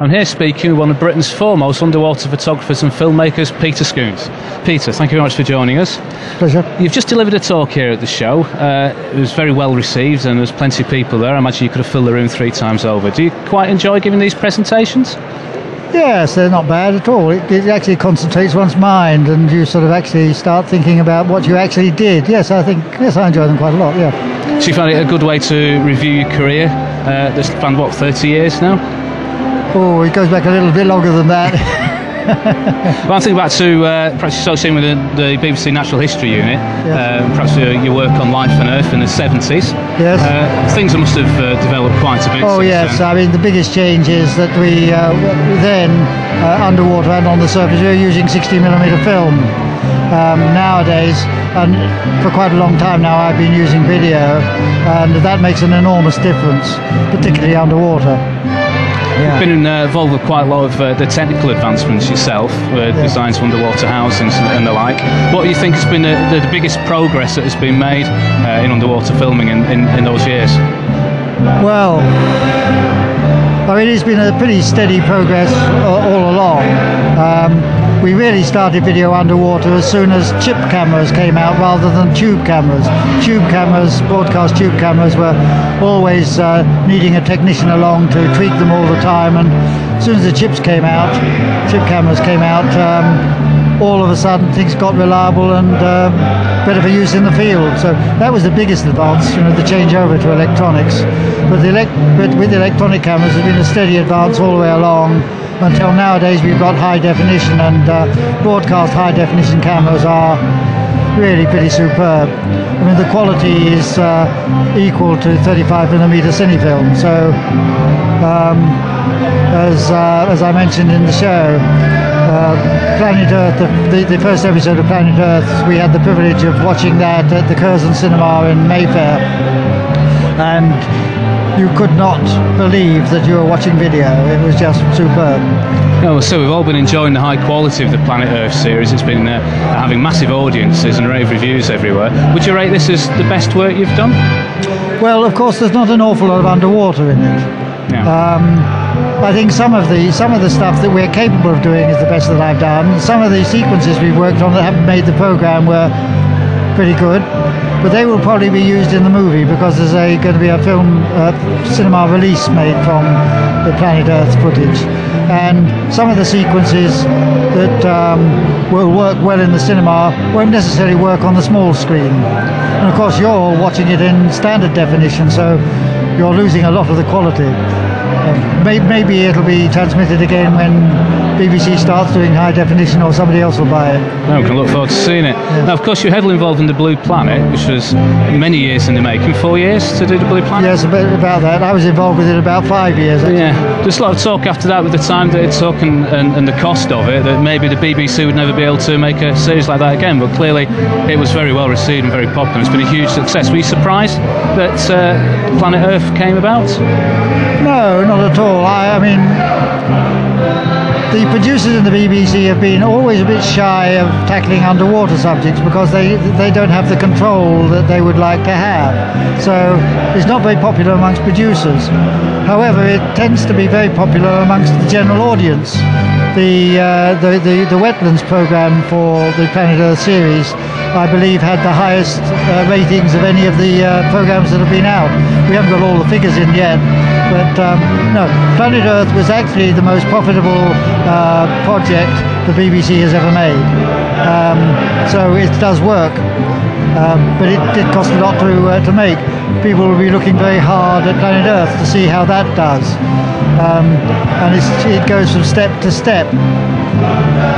I'm here speaking with one of Britain's foremost underwater photographers and filmmakers, Peter Scoones. Peter, thank you very much for joining us. Pleasure. You've just delivered a talk here at the show. It was very well received and there's plenty of people there. I imagine you could have filled the room 3 times over. Do you quite enjoy giving these presentations? Yes, they're not bad at all. It actually concentrates one's mind and you sort of actually start thinking about what you actually did. Yes, I enjoy them quite a lot, yeah. So you find it a good way to review your career? This spanned, what, 30 years now? Oh, it goes back a little bit longer than that. Well, I'm thinking back to perhaps associating with the BBC Natural History Unit, yes. Perhaps your work on life on Earth in the 70s. Yes. Things must have developed quite a bit. Oh, yes. Then. I mean, the biggest change is that we then, underwater and on the surface, we were using 60mm film. Nowadays, and for quite a long time now, I've been using video, and that makes an enormous difference, particularly underwater. Yeah. You've been involved with quite a lot of the technical advancements yourself, designs for underwater housings and the like. What do you think has been the biggest progress that has been made in underwater filming in those years? Well, I mean, it's been a pretty steady progress all along. We really started video underwater as soon as chip cameras came out rather than tube cameras. Tube cameras, broadcast tube cameras, were always needing a technician along to tweak them all the time, and as soon as the chip cameras came out, all of a sudden things got reliable and better for use in the field. So that was the biggest advance, the changeover to electronics. But with the electronic cameras, there's been a steady advance all the way along, until nowadays we've got high definition, and broadcast high definition cameras are really pretty superb. I mean, the quality is equal to 35mm cinefilm. So as I mentioned in the show, Planet Earth, the first episode of Planet Earth, we had the privilege of watching that at the Curzon Cinema in Mayfair, and you could not believe that you were watching video. It was just superb. Oh, so we've all been enjoying the high quality of the Planet Earth series. It's been having massive audiences and rave reviews everywhere. Would you rate this as the best work you've done? Well, of course, there's not an awful lot of underwater in it. Yeah. I think some of the stuff that we're capable of doing is the best that I've done. Some of the sequences we've worked on that haven't made the program were pretty good, but they will probably be used in the movie because there's going to be a film cinema release made from the Planet Earth footage, and some of the sequences that will work well in the cinema won't necessarily work on the small screen. And of course, you're all watching it in standard definition, so you're losing a lot of the quality. Maybe it'll be transmitted again when BBC starts doing high definition, or somebody else will buy it. No, we can look forward to seeing it. Yeah. Now, of course, you're heavily involved in the Blue Planet, which was many years in the making. 4 years to do the Blue Planet? Yes, about that. I was involved with it about 5 years. Actually. Yeah, just a lot of talk after that with the time that it took and the cost of it, that maybe the BBC would never be able to make a series like that again, but clearly it was very well received and very popular. It's been a huge success. Were you surprised that Planet Earth came about? No, not at all. I mean, the producers in the BBC have been always a bit shy of tackling underwater subjects because they don't have the control that they would like to have. So it's not very popular amongst producers. However, it tends to be very popular amongst the general audience. The wetlands program for the Planet Earth series, I believe, had the highest ratings of any of the programs that have been out. We haven't got all the figures in yet, but no, Planet Earth was actually the most profitable project the BBC has ever made. So it does work, but it did cost a lot to make. People will be looking very hard at Planet Earth to see how that does. And it goes from step to step.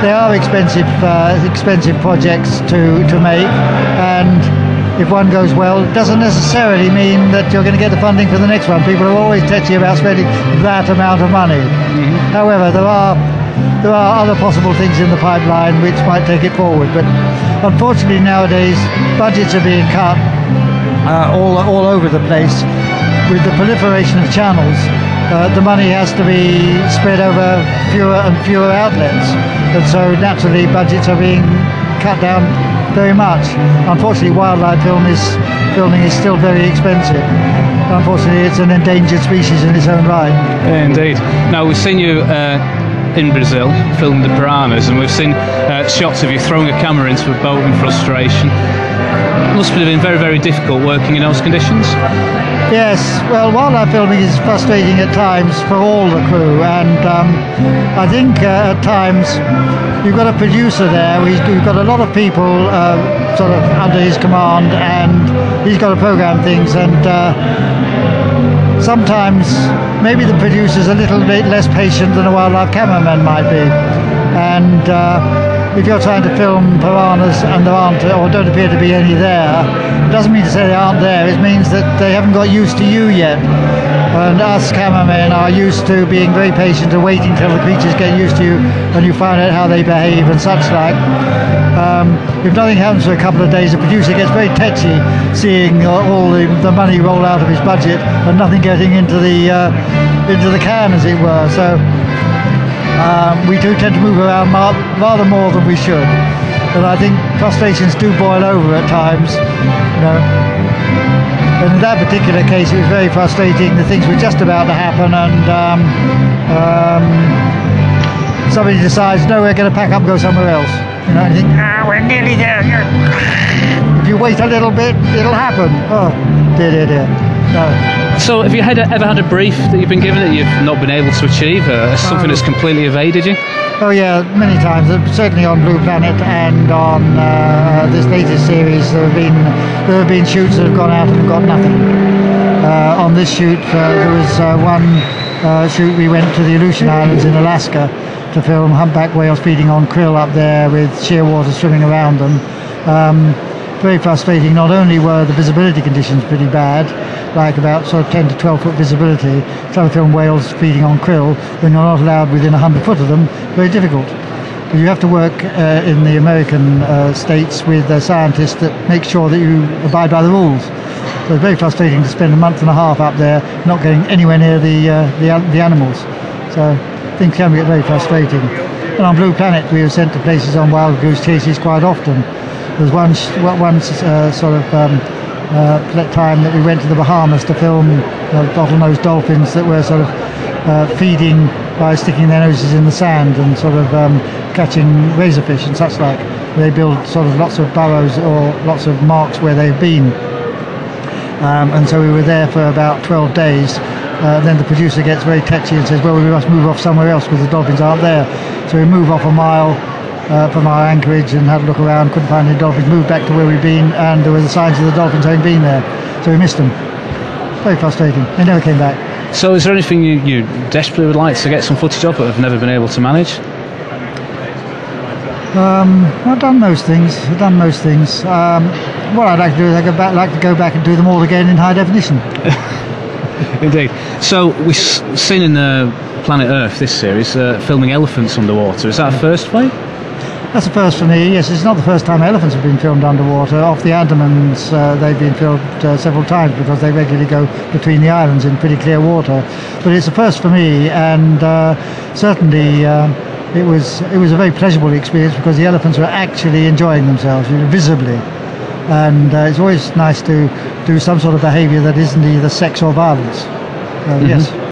They are expensive projects to make, and if one goes well, it doesn't necessarily mean that you're going to get the funding for the next one. People are always touchy about spending that amount of money. Mm-hmm. However, there are other possible things in the pipeline which might take it forward, but unfortunately nowadays budgets are being cut all over the place. With the proliferation of channels, the money has to be spread over fewer and fewer outlets, and so naturally budgets are being cut down very much. Unfortunately, wildlife filming is still very expensive. Unfortunately, it's an endangered species in its own right. Indeed. Now, we've seen you in Brazil filming the piranhas, and we've seen shots of you throwing a camera into a boat in frustration. It must have been very, very difficult working in those conditions. Yes, well, wildlife filming is frustrating at times for all the crew, and I think at times you've got a producer there. You've got a lot of people sort of under his command, and he's got to program things, and sometimes maybe the producer's a little bit less patient than a wildlife cameraman might be, and if you're trying to film piranhas and there aren't, or don't appear to be any there, it doesn't mean to say they aren't there. It means that they haven't got used to you yet. And us cameramen are used to being very patient and waiting till the creatures get used to you and you find out how they behave and such like. If nothing happens for a couple of days, the producer gets very tetchy seeing all the money roll out of his budget and nothing getting into the can, as it were. So we do tend to move around rather more than we should, but I think frustrations do boil over at times, you know. And in that particular case, it was very frustrating. The things were just about to happen, and somebody decides, no, we're going to pack up and go somewhere else. You know, and you think, we're nearly there. If you wait a little bit, it'll happen. Oh, dear. No. So have you ever had a brief that you've been given that you've not been able to achieve, something that's completely evaded you? Oh yeah, many times. Certainly on Blue Planet and on this latest series, there have been shoots that have gone out and got nothing. On this shoot, there was one shoot we went to the Aleutian Islands in Alaska to film humpback whales feeding on krill up there with shearwater swimming around them. Very frustrating. Not only were the visibility conditions pretty bad, like about sort of 10 to 12 foot visibility, trying to film whales feeding on krill when you're not allowed within 100 foot of them, very difficult. You have to work in the American states with scientists that make sure that you abide by the rules. So it's very frustrating to spend a month and a half up there not getting anywhere near the animals. So things can get very frustrating. And on Blue Planet we were sent to places on wild goose chases quite often. There's one sort of time that we went to the Bahamas to film bottlenose dolphins that were sort of feeding by sticking their noses in the sand and sort of catching razorfish and such like. They build sort of lots of burrows or lots of marks where they've been. And so we were there for about 12 days. Then the producer gets very tetchy and says, well, we must move off somewhere else because the dolphins aren't there. So we move off a mile from our anchorage and had a look around, couldn't find any dolphins, moved back to where we'd been, and there were the signs of the dolphins having been there. So we missed them. Very frustrating. They never came back. So is there anything you desperately would like to get some footage of but have never been able to manage? I've done most things. What I'd like to do is like to go back and do them all again in high definition. Indeed. So we've seen in Planet Earth, this series, filming elephants underwater. Is that a first for you? That's a first for me, yes. It's not the first time elephants have been filmed underwater. Off the Andamans, they've been filmed several times because they regularly go between the islands in pretty clear water. But it's a first for me, and certainly it was a very pleasurable experience because the elephants were actually enjoying themselves, visibly. And it's always nice to do some sort of behaviour that isn't either sex or violence. Yes.